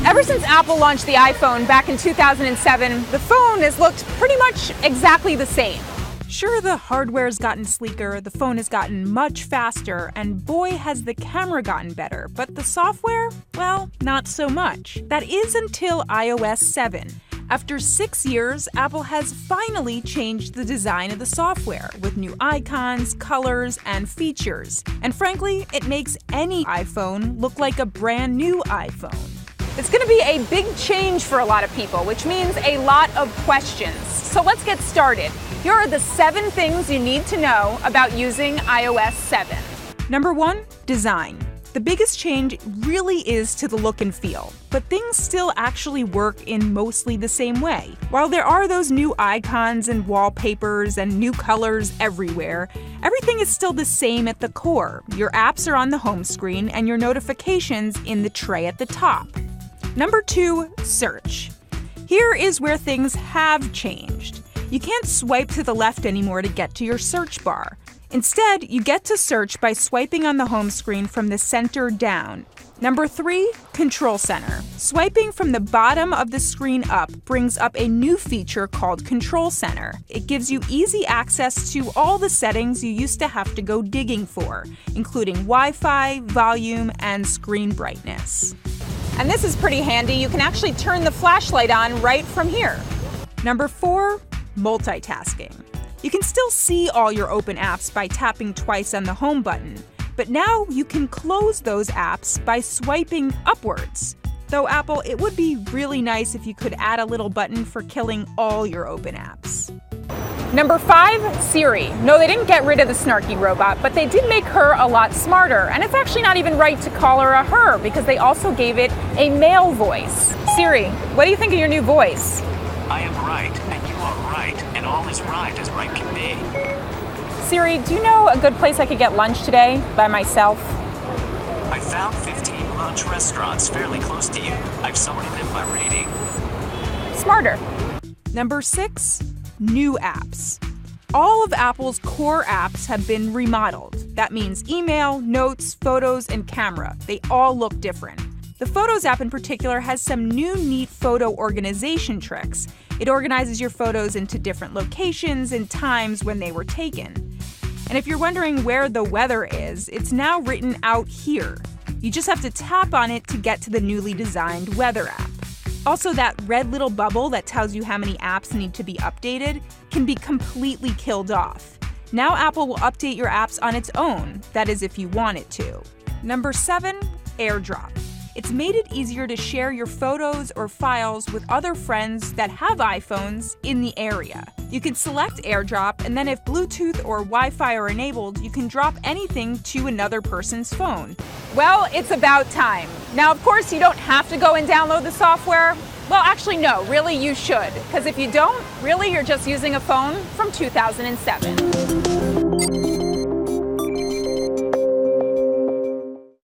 Ever since Apple launched the iPhone back in 2007, the phone has looked pretty much exactly the same. Sure, the hardware's gotten sleeker, the phone has gotten much faster, and boy has the camera gotten better, but the software? Well, not so much. That is until iOS 7. After 6 years, Apple has finally changed the design of the software with new icons, colors, and features. And frankly, it makes any iPhone look like a brand new iPhone. It's going to be a big change for a lot of people, which means a lot of questions. So let's get started. Here are the 7 things you need to know about using iOS 7. Number 1, design. The biggest change really is to the look and feel, but things still actually work in mostly the same way. While there are those new icons and wallpapers and new colors everywhere, everything is still the same at the core. Your apps are on the home screen and your notifications in the tray at the top. Number 2, search. Here is where things have changed. You can't swipe to the left anymore to get to your search bar. Instead, you get to search by swiping on the home screen from the center down. Number 3, Control Center. Swiping from the bottom of the screen up brings up a new feature called Control Center. It gives you easy access to all the settings you used to have to go digging for, including Wi-Fi, volume, and screen brightness. And this is pretty handy. You can actually turn the flashlight on right from here. Number 4, multitasking. You can still see all your open apps by tapping twice on the home button, but now you can close those apps by swiping upwards. Though Apple, it would be really nice if you could add a little button for killing all your open apps. Number 5, Siri. No, they didn't get rid of the snarky robot, but they did make her a lot smarter. And it's actually not even right to call her a her, because they also gave it a male voice. Siri, what do you think of your new voice? I am right, and you are right, and all is right as right can be. Siri, do you know a good place I could get lunch today by myself? I found 15 lunch restaurants fairly close to you. I've sorted them by rating. Smarter. Number 6, new apps. All of Apple's core apps have been remodeled. That means email, notes, photos, and camera. They all look different. The Photos app in particular has some new neat photo organization tricks. It organizes your photos into different locations and times when they were taken. And if you're wondering where the weather is, it's now written out here. You just have to tap on it to get to the newly designed weather app. Also, that red little bubble that tells you how many apps need to be updated can be completely killed off. Now Apple will update your apps on its own, that is if you want it to. Number 7, AirDrop. It's made it easier to share your photos or files with other friends that have iPhones in the area. You can select AirDrop, and then if Bluetooth or Wi-Fi are enabled, you can drop anything to another person's phone. Well, it's about time. Now, of course, you don't have to go and download the software. Well, actually, no, really you should. Because if you don't, really you're just using a phone from 2007.